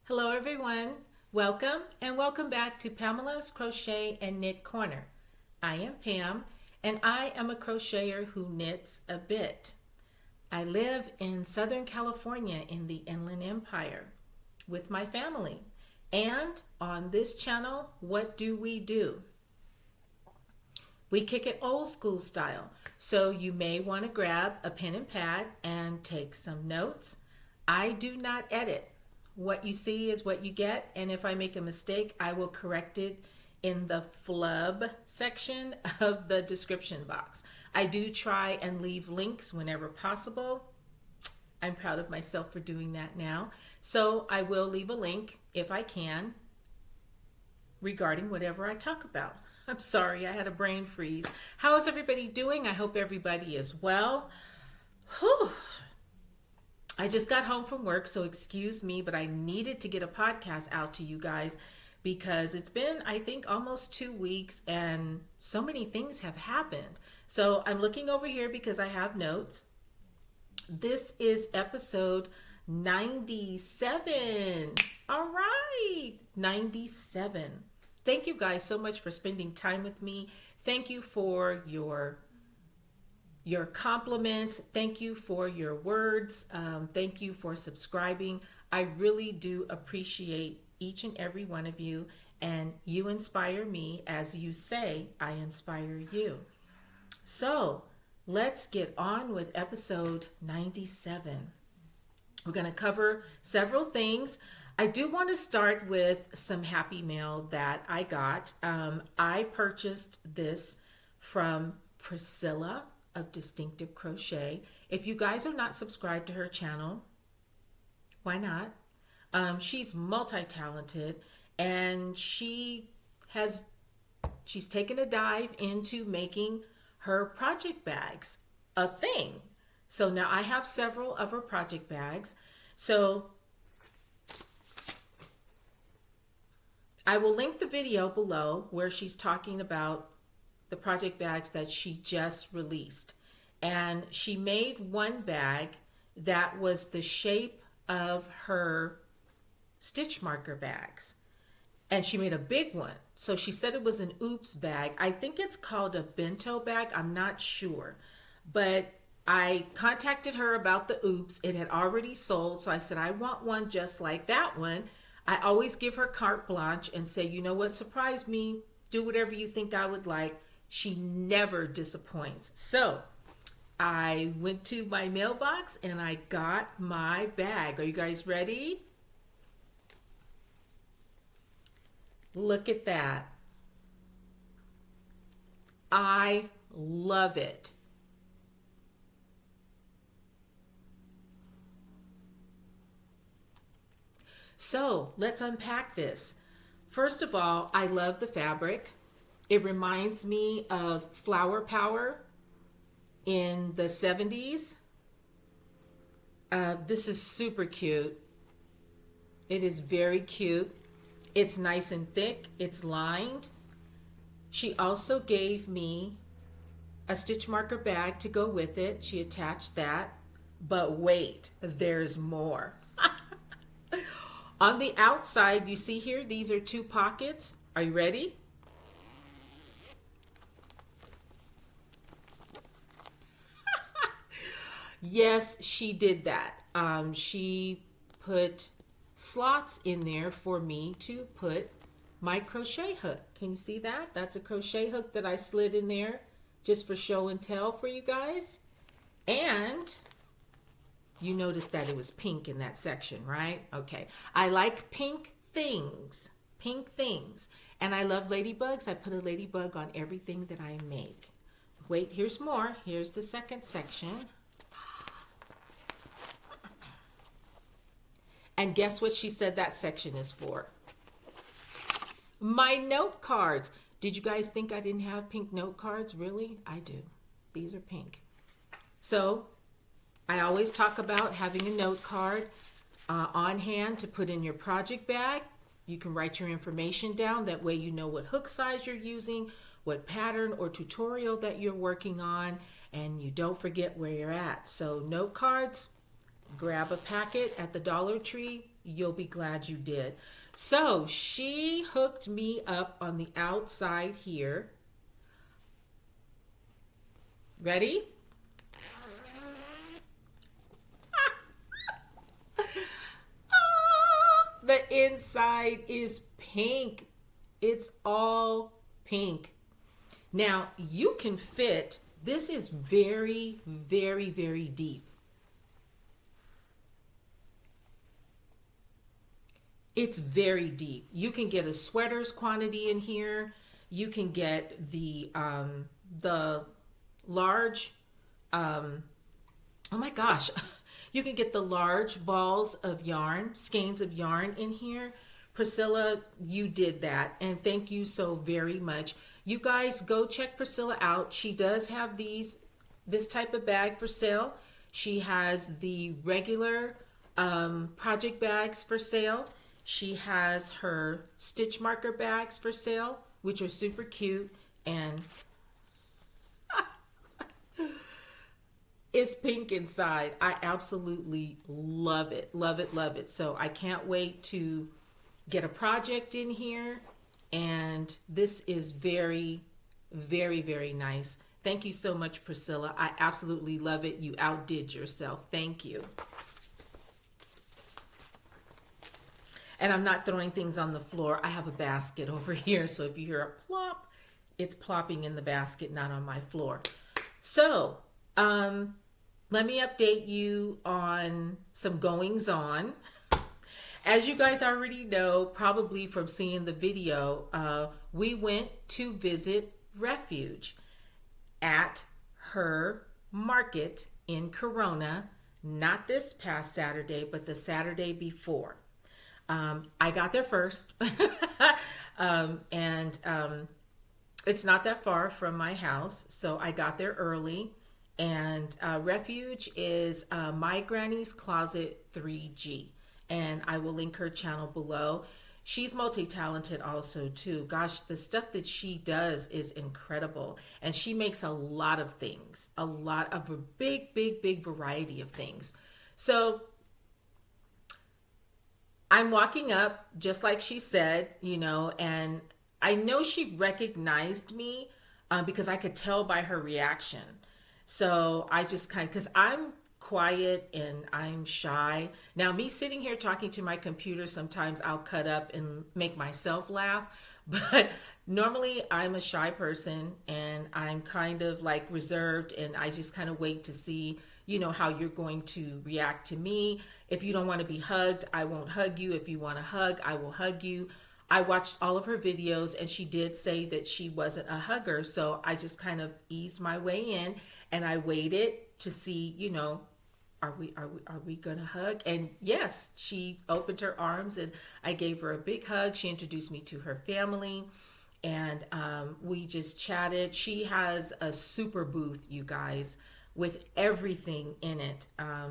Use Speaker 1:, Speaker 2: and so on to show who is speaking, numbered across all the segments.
Speaker 1: Hello everyone, welcome and welcome back to Pamela's Crochet and Knit Corner. I am Pam and I am a crocheter who knits a bit. I live in Southern California in the Inland Empire with my family. And on this channel, what do? We kick it old school style. So you may want to grab a pen and pad and take some notes. I do not edit. What you see is what you get, and if I make a mistake, I will correct it in the flub section of the description box. I do try and leave links whenever possible. I'm proud of myself for doing that now. So I will leave a link, if I can, regarding whatever I talk about. I'm sorry, I had a brain freeze. How is everybody doing? I hope everybody is well. Whew. I just got home from work, so excuse me, but I needed to get a podcast out to you guys because it's been, I think, almost 2 weeks and so many things have happened. So I'm looking over here because I have notes. This is episode 97. All right, 97. Thank you guys so much for spending time with me. Thank you for your compliments. Thank you for your words. Thank you for subscribing. I really do appreciate each and every one of you, and you inspire me. As you say, I inspire you. So let's get on with episode 97. We're going to cover several things. I do want to start with some happy mail that I got. I purchased this from Priscilla of Distinctive Crochet. If you guys are not subscribed to her channel, why not? She's multi-talented and she's taken a dive into making her project bags a thing. So now I have several of her project bags. So I will link the video below where she's talking about the project bags that she just released. And she made one bag that was the shape of her stitch marker bags. And she made a big one. So she said it was an oops bag. I think it's called a bento bag. I'm not sure. But I contacted her about the oops. It had already sold. So I said, I want one just like that one. I always give her carte blanche and say, you know what, surprise me. Do whatever you think I would like. She never disappoints. So I went to my mailbox and I got my bag. Are you guys ready? Look at that. I love it. So let's unpack this. First of all, I love the fabric. It reminds me of Flower Power in the 70s. This is super cute. It is very cute. It's nice and thick. It's lined. She also gave me a stitch marker bag to go with it. She attached that. But wait, there's more. On the outside, you see here, these are 2 pockets. Are you ready? Yes, she did that. She put slots in there for me to put my crochet hook. Can you see that? That's a crochet hook that I slid in there just for show and tell for you guys. And you noticed that it was pink in that section, right? Okay. I like pink things. Pink things. And I love ladybugs. I put a ladybug on everything that I make. Wait, here's more. Here's the second section. And guess what she said that section is for? My note cards. Did you guys think I didn't have pink note cards? Really? I do. These are pink. So I always talk about having a note card on hand to put in your project bag. You can write your information down. That way you know what hook size you're using, what pattern or tutorial that you're working on, and you don't forget where you're at. So note cards, grab a packet at the Dollar Tree. you'll be glad you did. So she hooked me up on the outside here. Ready? The inside is pink. It's all pink. Now you can fit, this is very, very, very deep. It's very deep. You can get a sweater's quantity in here. You can get the large, oh my gosh, you can get the large balls of yarn, skeins of yarn in here. Priscilla, you did that, and thank you so very much. You guys go check Priscilla out. She does have this type of bag for sale. She has the regular project bags for sale. She has her stitch marker bags for sale, which are super cute, and it's pink inside. I absolutely love it, love it, love it. So I can't wait to get a project in here, and this is very, very, very nice. Thank you so much, Priscilla. I absolutely love it. You outdid yourself. Thank you. And I'm not throwing things on the floor. I have a basket over here. So if you hear a plop, it's plopping in the basket, not on my floor. So let me update you on some goings on. As you guys already know, probably from seeing the video, we went to visit Refuge at her market in Corona, not this past Saturday, but the Saturday before. I got there first, and it's not that far from my house, so I got there early. And Refuge is My Granny's Closet 3G, and I will link her channel below. She's multi-talented also too. Gosh, the stuff that she does is incredible, and she makes a lot of things, a lot of a big, big, big variety of things. So I'm walking up just like she said, you know, and I know she recognized me because I could tell by her reaction. So I just kind of, because I'm quiet and I'm shy. Now, me sitting here talking to my computer, sometimes I'll cut up and make myself laugh. But normally I'm a shy person, and I'm kind of like reserved, and I just kind of wait to see, you know, how you're going to react to me. If you don't want to be hugged, I won't hug you. If you want to hug, I will hug you. I watched all of her videos, and she did say that she wasn't a hugger. So I just kind of eased my way in, and I waited to see, you know, are we gonna hug? And yes, she opened her arms, and I gave her a big hug. She introduced me to her family, and we just chatted. She has a super booth, you guys, with everything in it.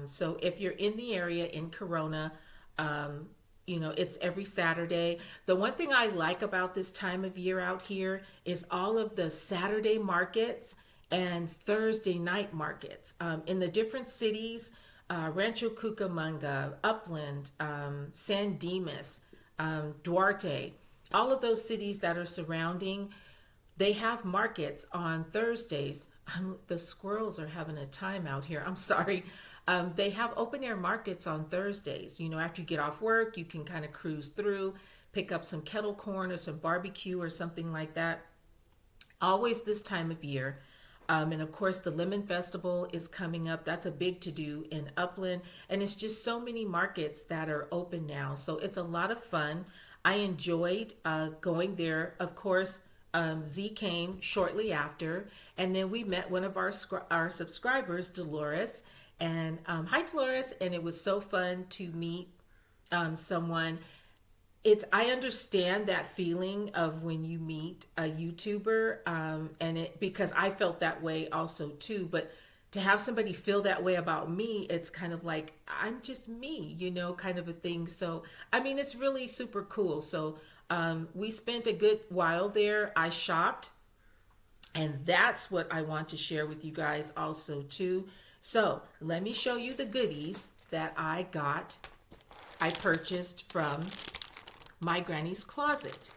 Speaker 1: So if you're in the area in Corona, you know, it's every Saturday. The one thing I like about this time of year out here is all of the Saturday markets and Thursday night markets in the different cities, Rancho Cucamonga, Upland, San Dimas, Duarte, all of those cities that are surrounding, they have markets on Thursdays. The squirrels are having a time out here. I'm sorry. They have open air markets on Thursdays. You know, after you get off work, you can kind of cruise through, pick up some kettle corn or some barbecue or something like that. Always this time of year. And of course, the Lemon Festival is coming up. That's a big to-do in Upland. And it's just so many markets that are open now. So it's a lot of fun. I enjoyed going there. Of course, Z came shortly after. And then we met one of our subscribers, Dolores. And hi, Dolores. And it was so fun to meet someone. I understand that feeling of when you meet a YouTuber, and because I felt that way also too, but to have somebody feel that way about me, it's kind of like, I'm just me, you know, kind of a thing. So, I mean, it's really super cool. So, we spent a good while there. I shopped, and that's what I want to share with you guys also too. So let me show you the goodies that I got I purchased from my granny's closet.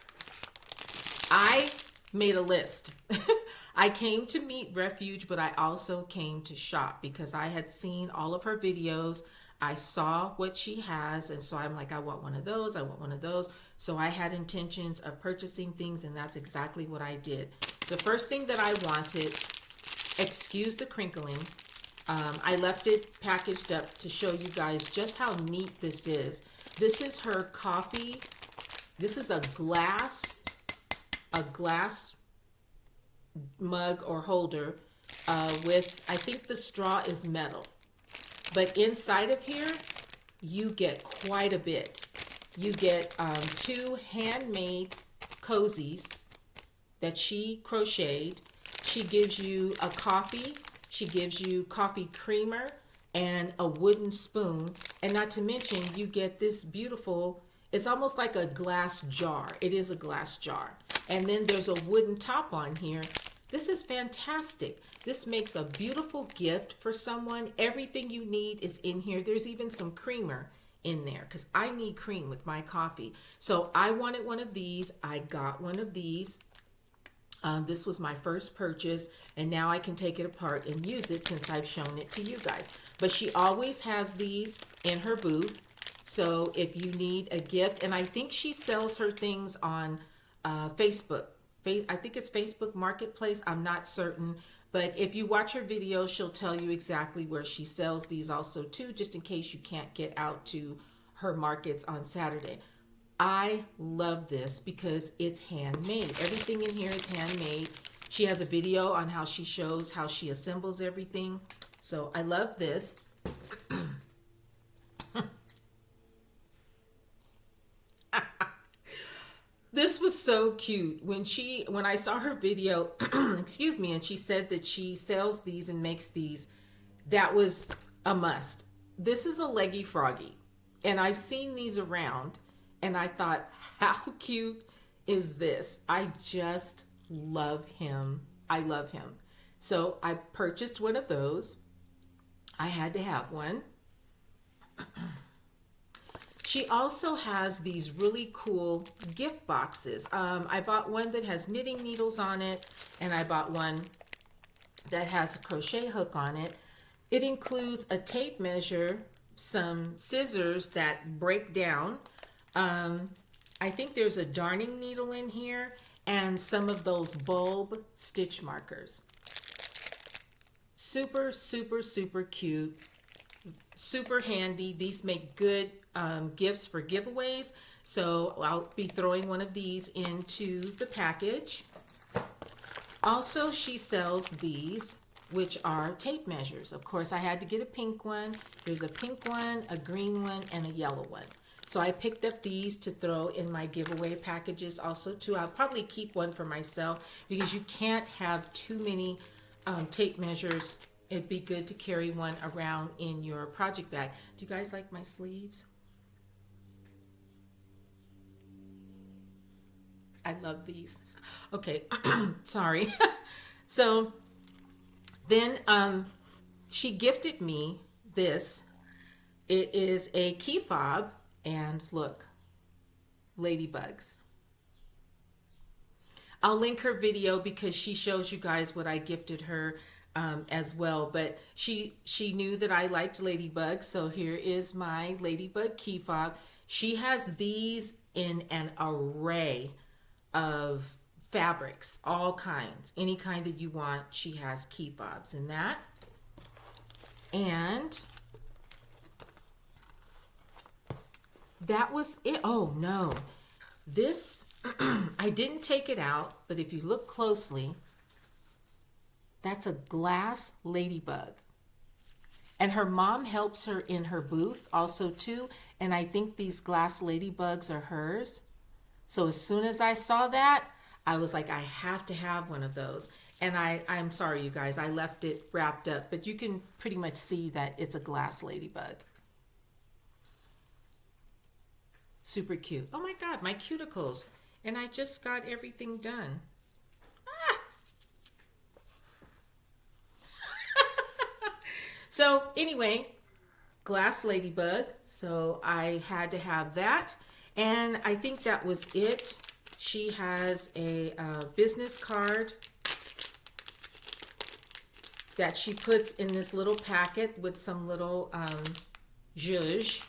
Speaker 1: I made a list. I came to meet Refuge, but I also came to shop because I had seen all of her videos. I saw what she has, and so I'm like, I want one of those, I want one of those. So I had intentions of purchasing things, and that's exactly what I did. The first thing that I wanted, excuse the crinkling, I left it packaged up to show you guys just how neat this is. This is her coffee. This is a glass mug or holder with, I think the straw is metal. But inside of here, you get quite a bit. You get 2 handmade cozies that she crocheted. She gives you a coffee. She gives you coffee creamer and a wooden spoon. And not to mention, you get this beautiful, it's almost like a glass jar. It is a glass jar. And then there's a wooden top on here. This is fantastic. This makes a beautiful gift for someone. Everything you need is in here. There's even some creamer in there because I need cream with my coffee. So I wanted one of these. I got one of these. This was my first purchase, and now I can take it apart and use it since I've shown it to you guys. But she always has these in her booth. So if you need a gift, and I think she sells her things on Facebook. I think it's Facebook Marketplace. I'm not certain. But if you watch her videos, she'll tell you exactly where she sells these also too, just in case you can't get out to her markets on Saturday. I love this because it's handmade. Everything in here is handmade. She has a video on how she shows how she assembles everything. So I love this. This was so cute. When I saw her video, excuse me, and she said that she sells these and makes these, that was a must. This is a leggy froggy, and I've seen these around, and I thought, how cute is this? I just love him. I love him. So I purchased one of those. I had to have one. She also has these really cool gift boxes. I bought one that has knitting needles on it, and I bought one that has a crochet hook on it. It includes a tape measure, some scissors that break down. I think there's a darning needle in here, and some of those bulb stitch markers. Super, super, super cute. Super handy. These make good gifts for giveaways. So I'll be throwing one of these into the package. Also, she sells these, which are tape measures. Of course, I had to get a pink one. There's a pink one, a green one, and a yellow one. So I picked up these to throw in my giveaway packages also too. I'll probably keep one for myself because you can't have too many tape measures. It'd be good to carry one around in your project bag. Do you guys like my sleeves? I love these. Okay, sorry. So then she gifted me this. It is a key fob, and look, ladybugs. I'll link her video because she shows you guys what I gifted her as well. But she knew that I liked ladybugs, so here is my ladybug key fob. She has these in an array of fabrics, all kinds, any kind that you want. She has key fobs in that. And that was it. Oh no, this I didn't take it out, but if you look closely, that's a glass ladybug. And her mom helps her in her booth also too, and I think these glass ladybugs are hers. So as soon as I saw that, I was like, I have to have one of those. And I'm sorry, you guys, I left it wrapped up, but you can pretty much see that it's a glass ladybug. Super cute. Oh my God, my cuticles. And I just got everything done. Ah! So anyway, glass ladybug, so I had to have that. And I think that was it. She has a business card that she puts in this little packet with some little zhuzh,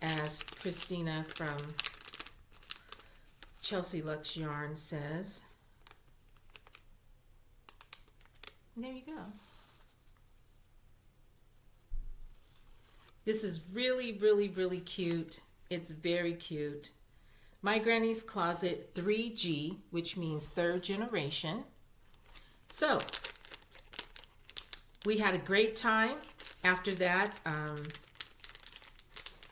Speaker 1: as Christina from Chelsea Lux Yarn says. And there you go. This is really, really, really cute. It's very cute. My Granny's Closet 3G, which means third generation. So, we had a great time. After that,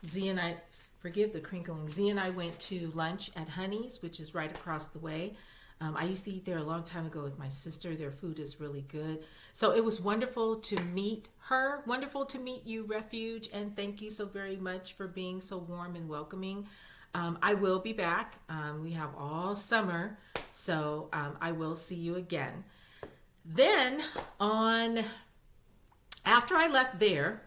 Speaker 1: Z and I, forgive the crinkling, Z and I went to lunch at Honey's, which is right across the way. I used to eat there a long time ago with my sister. Their food is really good. So it was wonderful to meet her. Wonderful to meet you, Refuge. And thank you so very much for being so warm and welcoming. I will be back. We have all summer. So I will see you again. Then after I left there,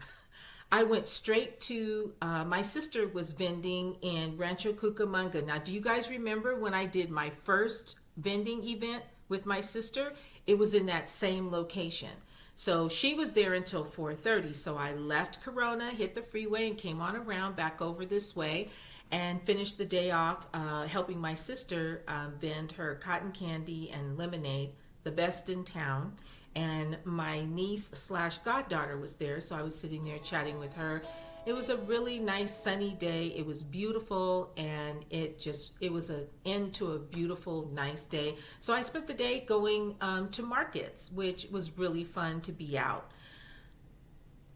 Speaker 1: I went straight to, my sister was vending in Rancho Cucamonga. Now, do you guys remember when I did my first vending event with my sister? It was in that same location. So she was there until 4:30. So I left Corona, hit the freeway, and came on around back over this way and finished the day off helping my sister vend her cotton candy and lemonade, the best in town. And my niece / goddaughter was there, so I was sitting there chatting with her. It was a really nice sunny day. It was beautiful, and it was an end to a beautiful, nice day. So I spent the day going to markets, which was really fun to be out.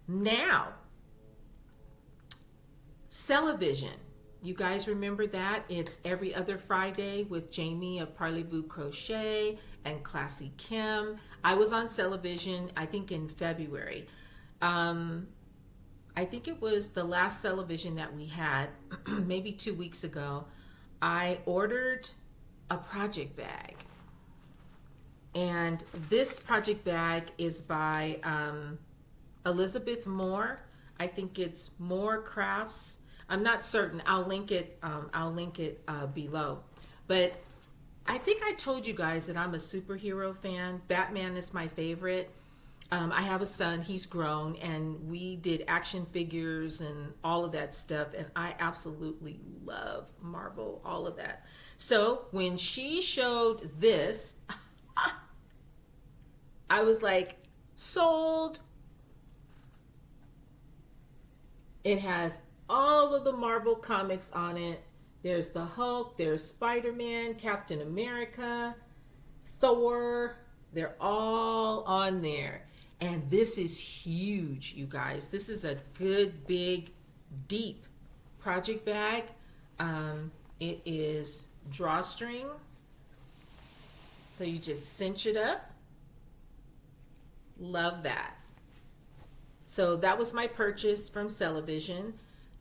Speaker 1: Now, Sellevision. You guys remember that? It's every other Friday with Jamie of Parlez-Vous Crochet and Classy Kim. I was on Sellevision, I think in February. I think it was the last Sellevision that we had, maybe 2 weeks ago. I ordered a project bag. And this project bag is by Elizabeth Moore. I think it's Moore Crafts. I'm not certain. I'll link it below. But I think I told you guys that I'm a superhero fan. Batman is my favorite. I have a son, he's grown, and we did action figures and all of that stuff, and I absolutely love Marvel, all of that. So when she showed this, I was like, sold. It has all of the Marvel comics on it. There's the Hulk, there's Spider-Man, Captain America, Thor. They're all on there. And this is huge, you guys. This is a good, big, deep project bag. It is drawstring. So you just cinch it up. Love that. So that was my purchase from Sellevision.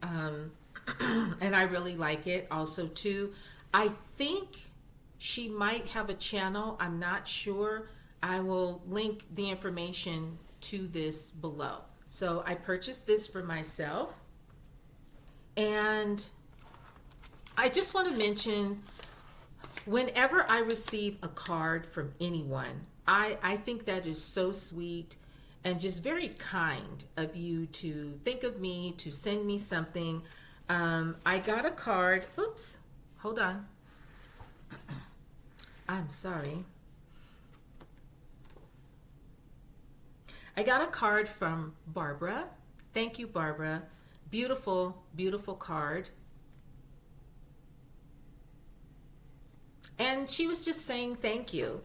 Speaker 1: And I really like it also too. I think she might have a channel. I'm not sure. I will link the information to this below. So I purchased this for myself. And I just want to mention, whenever I receive a card from anyone, I think that is so sweet and just very kind of you to think of me, to send me something. I got a card. Oops, hold on. I'm sorry. I got a card from Barbara. Thank you, Barbara. Beautiful, beautiful card. And she was just saying thank you.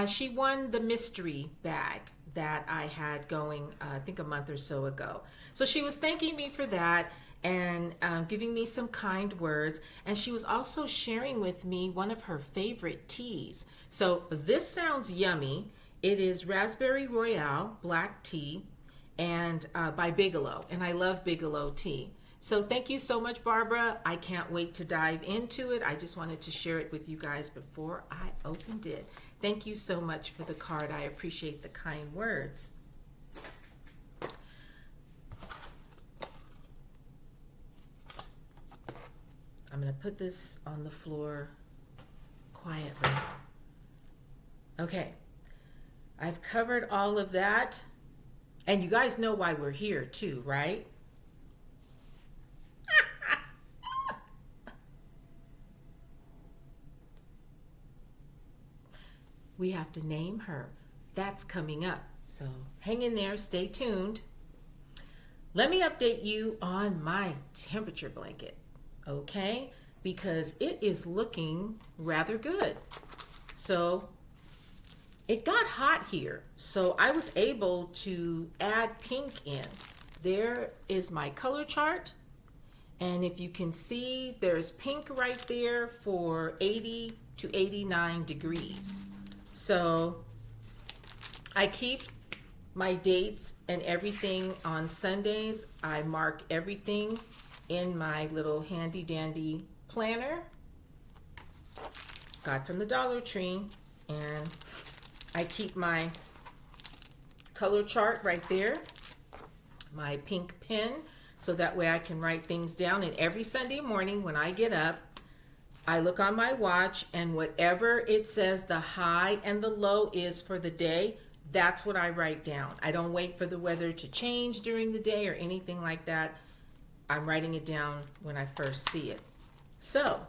Speaker 1: She won the mystery bag that I had going, I think a month or so ago. So she was thanking me for that and giving me some kind words. And she was also sharing with me one of her favorite teas. So this sounds yummy. It is Raspberry Royale black tea and by Bigelow. And I love Bigelow tea. So thank you so much, Barbara. I can't wait to dive into it. I just wanted to share it with you guys before I opened it. Thank you so much for the card. I appreciate the kind words. put this on the floor quietly. Okay, I've covered all of that. And you guys know why we're here too, right? We have to name her. That's coming up. So hang in there, stay tuned. Let me update you on my temperature blanket, okay? Because it is looking rather good. So it got hot here, so I was able to add pink in. There is my color chart, and if you can see, there's pink right there for 80 to 89 degrees. So I keep my dates and everything on Sundays. I mark everything in my little handy dandy planner. Got from the Dollar Tree, and I keep my color chart right there, my pink pen, so that way I can write things down. And every Sunday morning when I get up, I look on my watch, and whatever it says the high and the low is for the day, that's what I write down. I don't wait for the weather to change during the day or anything like that. I'm writing it down when I first see it. So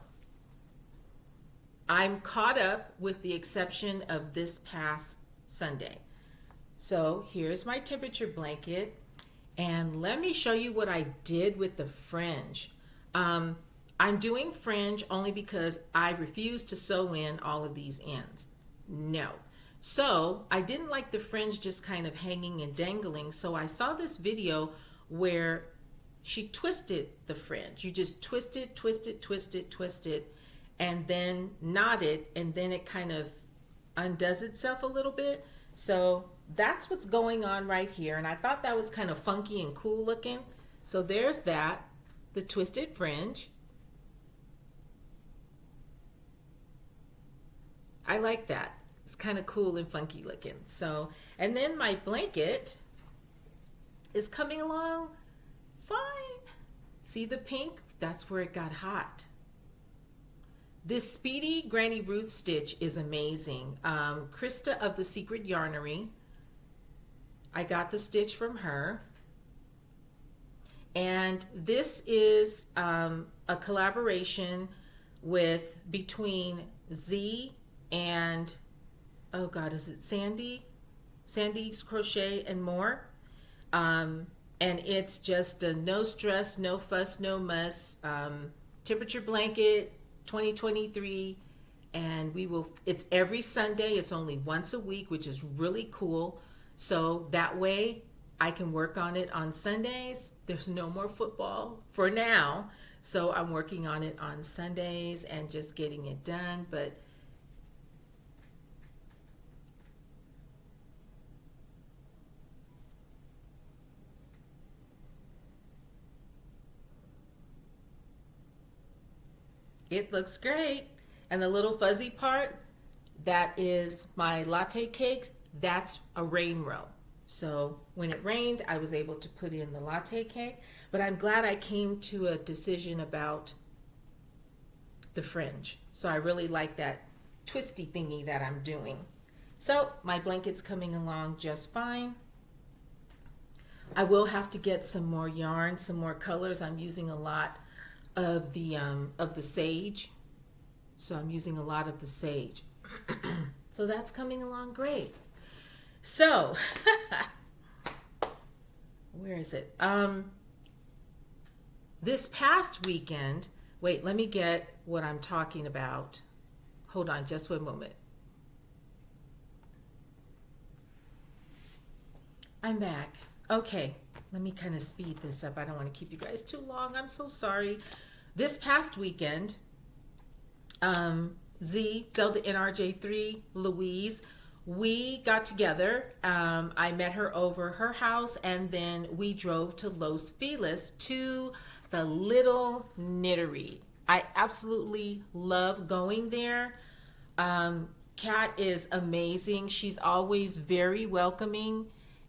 Speaker 1: I'm caught up with the exception of this past Sunday. So here's my temperature blanket, and let me show you what I did with the fringe. I'm doing fringe only because I refuse to sew in all of these ends. No. So I didn't like the fringe just kind of hanging and dangling, so I saw this video where she twisted the fringe. You just twist it, and then knot it, and then it kind of undoes itself a little bit. So that's what's going on right here, and I thought that was kind of funky and cool looking. So there's that, the twisted fringe. I like that. It's kind of cool and funky looking. So, and then my blanket is coming along fine. See the pink? That's where it got hot. This Speedy Granny Ruth stitch is amazing. Krista of the Secret Yarnery. I got the stitch from her. And this is a collaboration between Z and, oh God, is it Sandy? Sandy's Crochet and More. And it's just a no stress, no fuss, no muss temperature blanket 2023. And it's every Sunday. It's only once a week, which is really cool. So that way I can work on it on Sundays. There's no more football for now. So I'm working on it on Sundays and just getting it done. But it looks great. And the little fuzzy part, that is my latte cake. That's a rain row. So when it rained, I was able to put in the latte cake. But I'm glad I came to a decision about the fringe. So I really like that twisty thingy that I'm doing. So my blanket's coming along just fine. I will have to get some more yarn, some more colors. I'm using a lot of the sage. So I'm using a lot of the sage. So that's coming along great. So where is it? This past weekend, wait, let me get what I'm talking about. Hold on just 1 moment. I'm back. Okay, let me kind of speed this up. I don't want to keep you guys too long. I'm so sorry. This past weekend, Zelda NRJ3, Louise, we got together. I met her over her house, and then we drove to Los Feliz to the Little Knittery. I absolutely love going there. Kat is amazing. She's always very welcoming.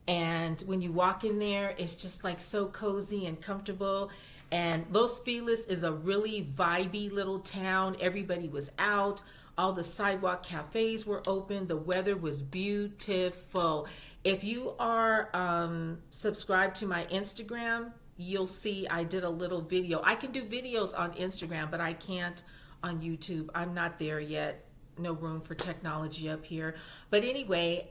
Speaker 1: And when you walk in there, it's just like so cozy and comfortable. And Los Feliz is a really vibey little town. Everybody was out. All the sidewalk cafes were open. The weather was beautiful. If you are subscribed to my Instagram, you'll see I did a little video. I can do videos on Instagram, but I can't on YouTube. I'm not there yet. No room for technology up here. But anyway,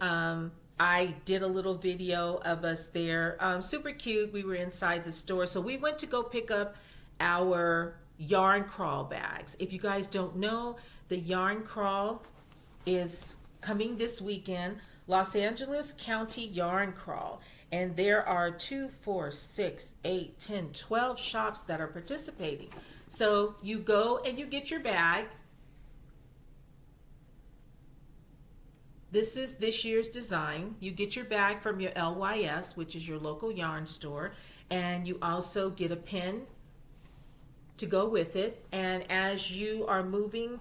Speaker 1: I did a little video of us there. Super cute. We were inside the store. So we went to go pick up our yarn crawl bags. If you guys don't know, the yarn crawl is coming this weekend. Los Angeles County Yarn Crawl. And there are 2, 4, 6, 8, 10, 12 shops that are participating. So you go and you get your bag. This is this year's design. You get your bag from your LYS, which is your local yarn store, and you also get a pin to go with it. And as you are moving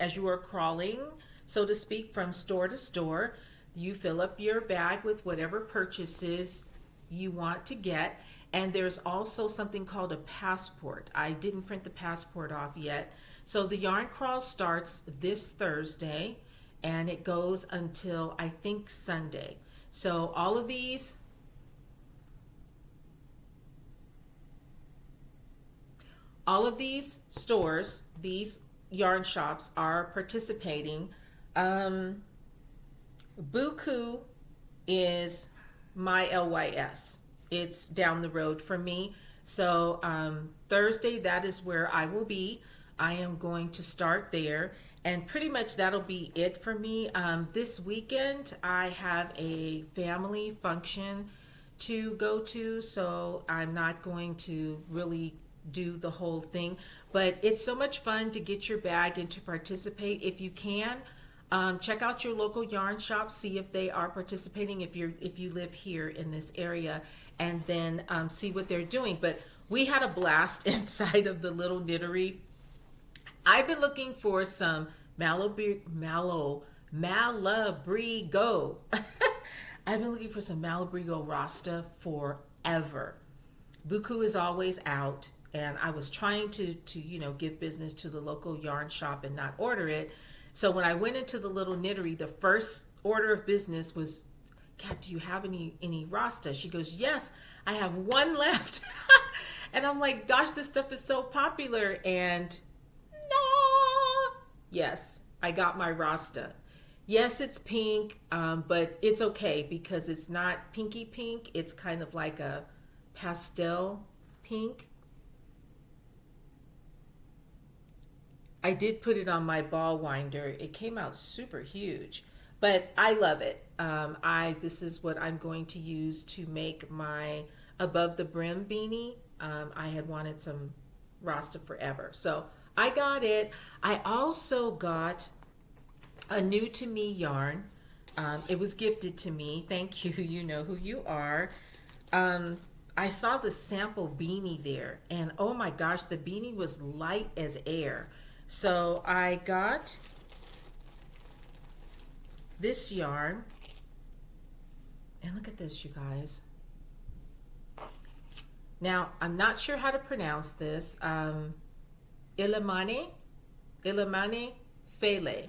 Speaker 1: as you are crawling, so to speak, from store to store, you fill up your bag with whatever purchases you want to get. And there's also something called a passport. I didn't print the passport off yet. So the yarn crawl starts this Thursday, and it goes until, I think, Sunday. So all of these stores, these yarn shops are participating. Buku is my LYS. It's down the road from me. So Thursday, that is where I will be. I am going to start there. And pretty much that'll be it for me. This weekend, I have a family function to go to, so I'm not going to really do the whole thing. But it's so much fun to get your bag and to participate. If you can, check out your local yarn shop, see if they are participating if you live here in this area, and then see what they're doing. But we had a blast inside of the little knittery. I've been looking for some Malabrigo. I've been looking for some Malabrigo Rasta forever. Buku is always out, and I was trying to give business to the local yarn shop and not order it. So when I went into the little knittery, the first order of business was, "Kat, do you have any Rasta?" She goes, "Yes, I have one left." And I'm like, gosh, this stuff is so popular. And yes, I got my Rasta. Yes, it's pink, but it's okay because it's not pinky pink. It's kind of like a pastel pink. I did put it on my ball winder. It came out super huge, but I love it. This is what I'm going to use to make my above the brim beanie. I had wanted some Rasta forever, so I got it. I also got a new to me yarn. It was gifted to me. Thank you. You know who you are. I saw the sample beanie there, and oh my gosh, the beanie was light as air. So I got this yarn, and look at this, you guys. Now, I'm not sure how to pronounce this. Illimani Fele.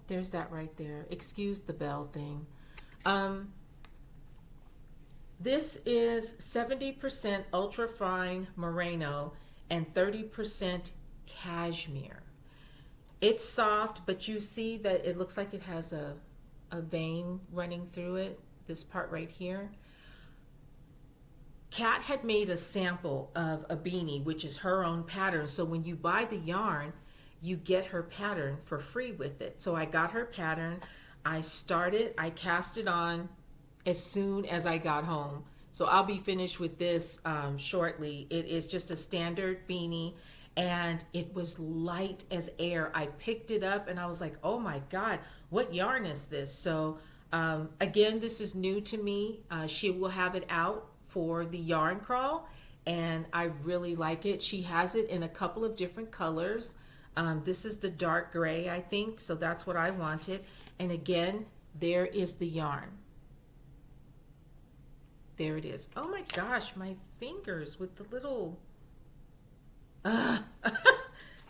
Speaker 1: There's that right there. Excuse the bell thing. This is 70% ultrafine merino and 30% cashmere. It's soft, but you see that it looks like it has a vein running through it, this part right here. Kat had made a sample of a beanie, which is her own pattern. So when you buy the yarn, you get her pattern for free with it. So I got her pattern. I cast it on as soon as I got home. So I'll be finished with this shortly. It is just a standard beanie, and it was light as air. I picked it up and I was like, oh my God, what yarn is this? So again, this is new to me. She will have it out for the yarn crawl, and I really like it. She has it in a couple of different colors. This is the dark gray, I think, so that's what I wanted. And again, there is the yarn. There it is. Oh my gosh, my fingers with the little...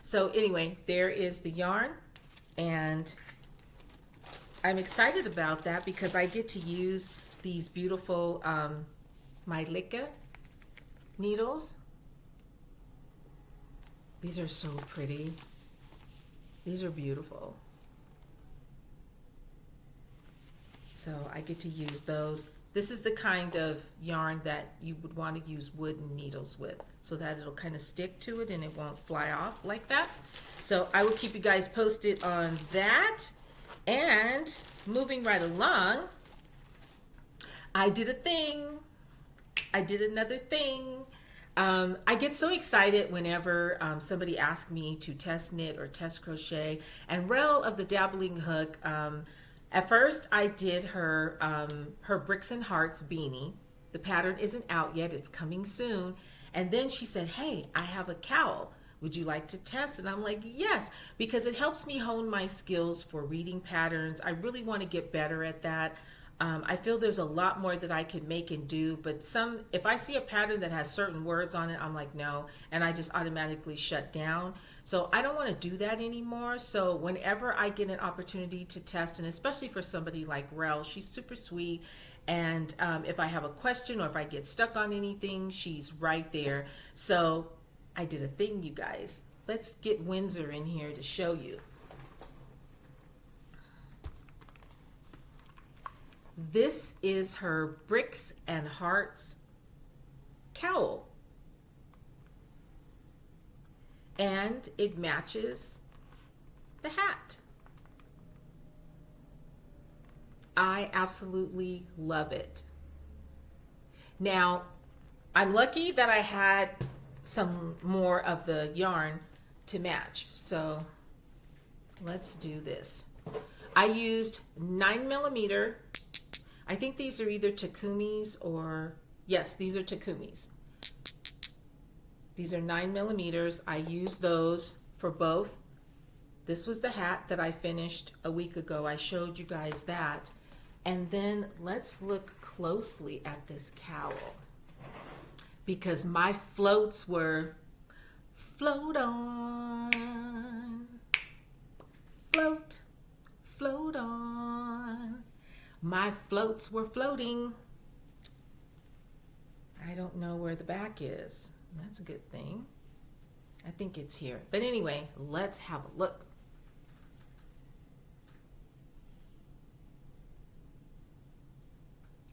Speaker 1: So anyway, there is the yarn, and I'm excited about that because I get to use these beautiful Mylika needles. These are so pretty. These are beautiful. So I get to use those. This is the kind of yarn that you would want to use wooden needles with so that it'll kind of stick to it and it won't fly off like that. So I will keep you guys posted on that. And moving right along, I did a thing. I did another thing. I get so excited whenever somebody asks me to test knit or test crochet. And Rel of the Dabbling Hook, at first I did her Bricks and Hearts beanie. The pattern isn't out yet, it's coming soon. And then she said, hey, I have a cowl. Would you like to test? And I'm like, yes, because it helps me hone my skills for reading patterns. I really want to get better at that. I feel there's a lot more that I can make and do, but if I see a pattern that has certain words on it, I'm like, no, and I just automatically shut down. So I don't want to do that anymore. So whenever I get an opportunity to test, and especially for somebody like Rel, she's super sweet. And if I have a question or if I get stuck on anything, she's right there. So I did a thing, you guys. Let's get Windsor in here to show you. This is her Bricks and Hearts cowl. And it matches the hat. I absolutely love it. Now, I'm lucky that I had some more of the yarn to match. So let's do this. I used 9mm. I think these are either Takumis or, yes, these are Takumis. These are 9mm. I used those for both. This was the hat that I finished a week ago. I showed you guys that. And then let's look closely at this cowl, because my floats were float on, float, float on. My floats were floating. I don't know where the back is. That's a good thing. I think it's here. But anyway, let's have a look.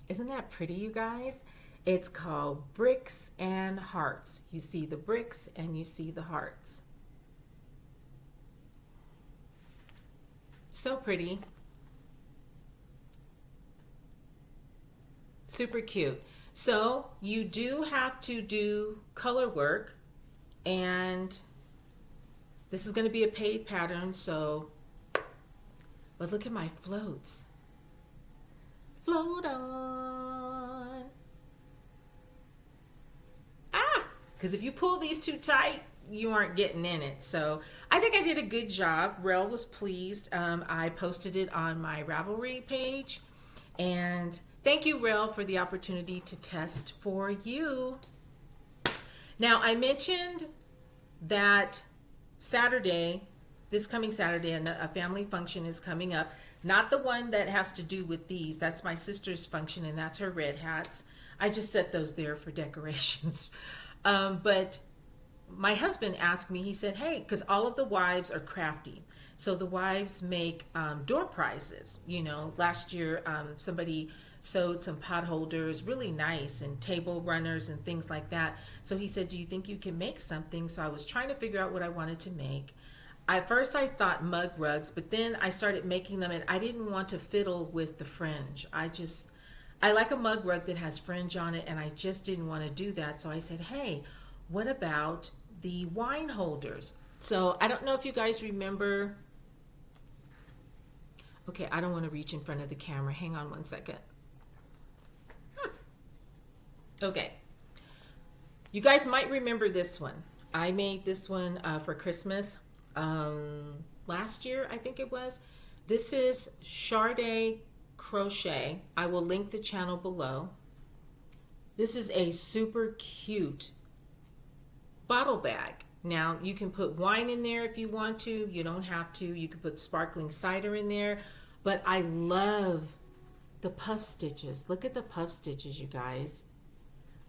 Speaker 1: Isn't that pretty, you guys? It's called Bricks and Hearts. You see the bricks and you see the hearts. So pretty. Super cute. So you do have to do color work, and this is going to be a paid pattern. So, but look at my floats. Float on. Because if you pull these too tight, you aren't getting in it. So I think I did a good job. Rel was pleased. I posted it on my Ravelry page, and thank you, Rel, for the opportunity to test for you. Now, I mentioned that Saturday, this coming Saturday, a family function is coming up. Not the one that has to do with these. That's my sister's function, and that's her red hats. I just set those there for decorations. But my husband asked me, he said, hey, because all of the wives are crafty. So the wives make door prizes. You know, last year somebody sewed some pot holders, really nice, and table runners and things like that. So he said, do you think you can make something? So I was trying to figure out what I wanted to make. At first I thought mug rugs, but then I started making them, and I didn't want to fiddle with the fringe. I like a mug rug that has fringe on it, and I just didn't want to do that. So I said, hey, what about the wine holders? So I don't know if you guys remember. Okay, I don't want to reach in front of the camera. Hang on one second. Okay. You guys might remember this one. I made this one for Christmas last year, I think it was. This is Charde Crochet. I will link the channel below. This is a super cute bottle bag. Now you can put wine in there if you want to. You don't have to. You can put sparkling cider in there. But I love the puff stitches. Look at the puff stitches, you guys.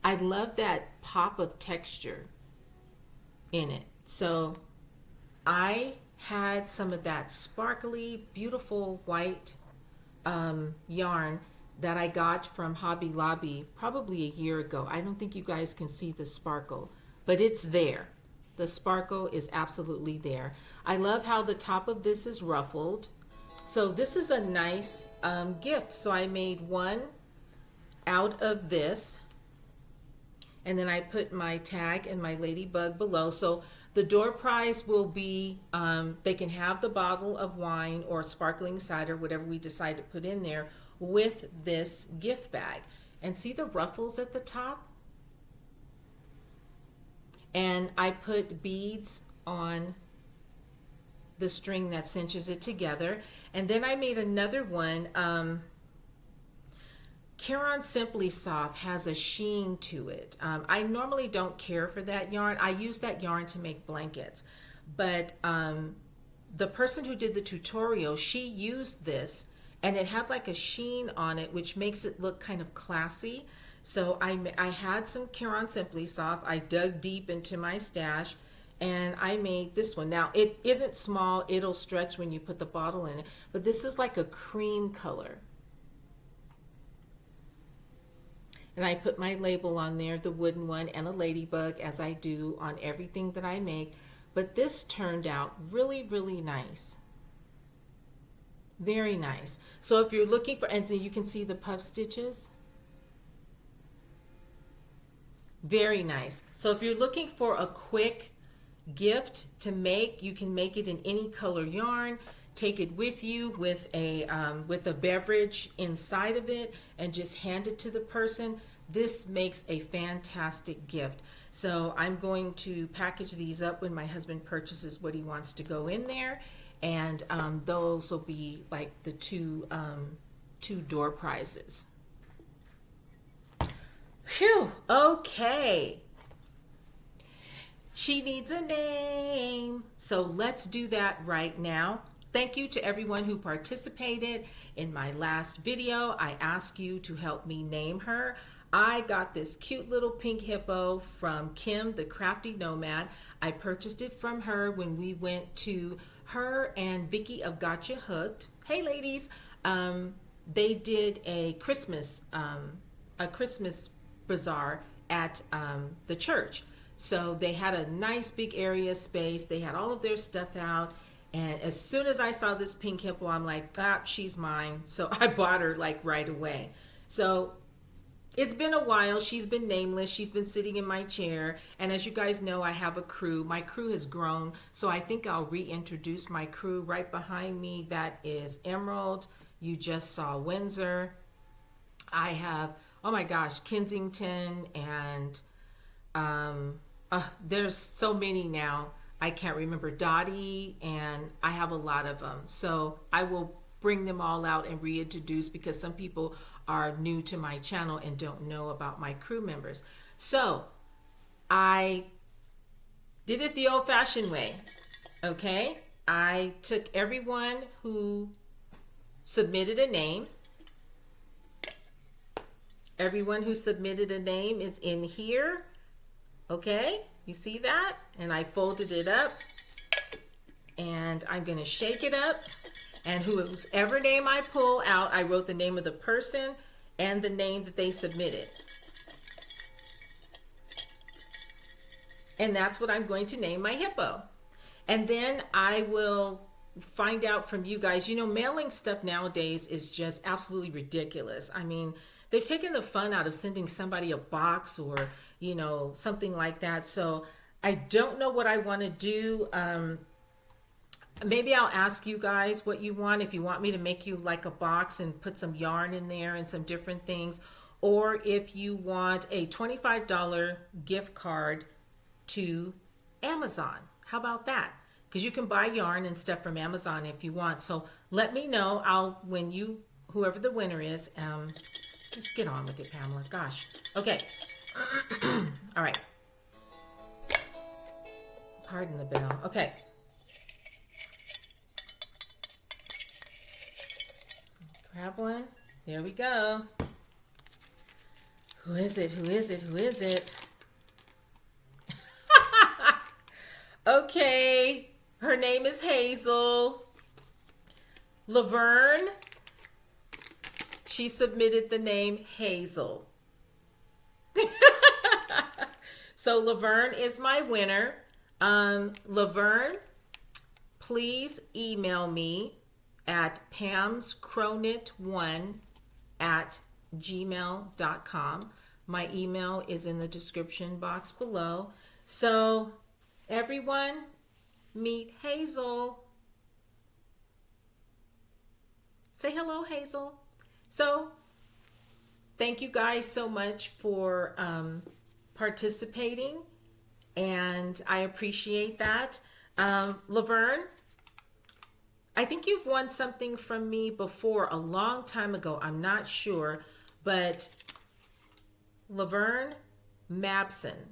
Speaker 1: I love that pop of texture in it. So I had some of that sparkly, beautiful white yarn that I got from Hobby Lobby probably a year ago. I don't think you guys can see the sparkle, but it's there. The sparkle is absolutely there. I love how the top of this is ruffled. So this is a nice gift. So I made one out of this, and then I put my tag and my ladybug below. So the door prize will be, they can have the bottle of wine or sparkling cider, whatever we decide to put in there, with this gift bag. And see the ruffles at the top? And I put beads on the string that cinches it together. And then I made another one. Caron Simply Soft has a sheen to it. I normally don't care for that yarn. I use that yarn to make blankets. But the person who did the tutorial, she used this, and it had like a sheen on it, which makes it look kind of classy. So I had some Caron Simply Soft. I dug deep into my stash, and I made this one. Now, it isn't small. It'll stretch when you put the bottle in it. But this is like a cream color. And I put my label on there, the wooden one, and a ladybug, as I do on everything that I make. But this turned out really, really nice. Very nice. So if you're looking for, and so you can see the puff stitches. Very nice. So if you're looking for a quick gift to make, you can make it in any color yarn. Take it with you with a beverage inside of it, and just hand it to the person. This makes a fantastic gift. So I'm going to package these up when my husband purchases what he wants to go in there, and those will be like the two door prizes. Phew, okay. She needs a name. So let's do that right now. Thank you to everyone who participated in my last video. I asked you to help me name her. I got this cute little pink hippo from Kim, the Crafty Nomad. I purchased it from her when we went to her and Vicky of Gotcha Hooked. Hey ladies, they did a Christmas bazaar at the church. So they had a nice big area space. They had all of their stuff out. And as soon as I saw this pink hippo, I'm like, she's mine. So I bought her like right away. So it's been a while. She's been nameless. She's been sitting in my chair. And as you guys know, I have a crew. My crew has grown. So I think I'll reintroduce my crew. Right behind me, that is Emerald. You just saw Windsor. I have, oh my gosh, Kensington, and there's so many now. I can't remember, Dottie, and I have a lot of them. So I will bring them all out and reintroduce, because some people are new to my channel and don't know about my crew members. So I did it the old-fashioned way, okay? I took everyone who submitted a name. Everyone who submitted a name is in here, okay? You see that? And I folded it up, and I'm going to shake it up, and whoever name I pull out, I wrote the name of the person and the name that they submitted. And that's what I'm going to name my hippo. And then I will find out from you guys. You know, mailing stuff nowadays is just absolutely ridiculous. I mean, they've taken the fun out of sending somebody a box or, you know, something like that. So I don't know what I want to do. Maybe I'll ask you guys what you want. If you want me to make you like a box and put some yarn in there and some different things, or if you want a $25 gift card to Amazon. How about that? Because you can buy yarn and stuff from Amazon if you want. So let me know. Whoever the winner is, Let's get on with it, Pamela. Gosh. Okay. All right. Pardon the bell. Okay. Grab one. There we go. Who is it? Who is it? Who is it? Okay. Her name is Hazel. Laverne. She submitted the name Hazel. So Laverne is my winner. Laverne, please email me at pamscronit1@gmail.com. My email is in the description box below. So everyone, meet Hazel. Say hello, Hazel. So thank you guys so much for participating, and I appreciate that. Laverne, I think you've won something from me before a long time ago. I'm not sure, but Laverne Mabson,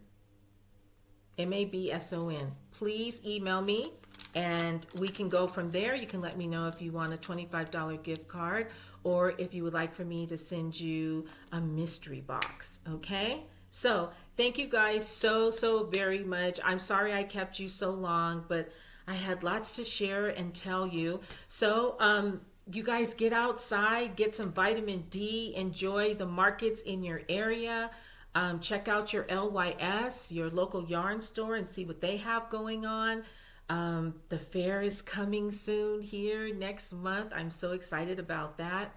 Speaker 1: Mabson, please email me and we can go from there. You can let me know if you want a $25 gift card or if you would like for me to send you a mystery box, okay? So thank you guys so very much. I'm sorry I kept you so long, but I had lots to share and tell you. So you guys get outside, get some vitamin D, enjoy the markets in your area. Check out your LYS, your local yarn store, and see what they have going on. The fair is coming soon here next month. I'm so excited about that.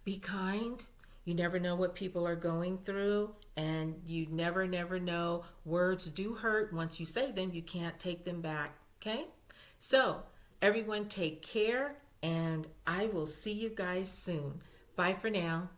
Speaker 1: Be kind. You never know what people are going through, and you never know. Words do hurt. Once you say them, you can't take them back. Okay? So, everyone take care, and I will see you guys soon. Bye for now.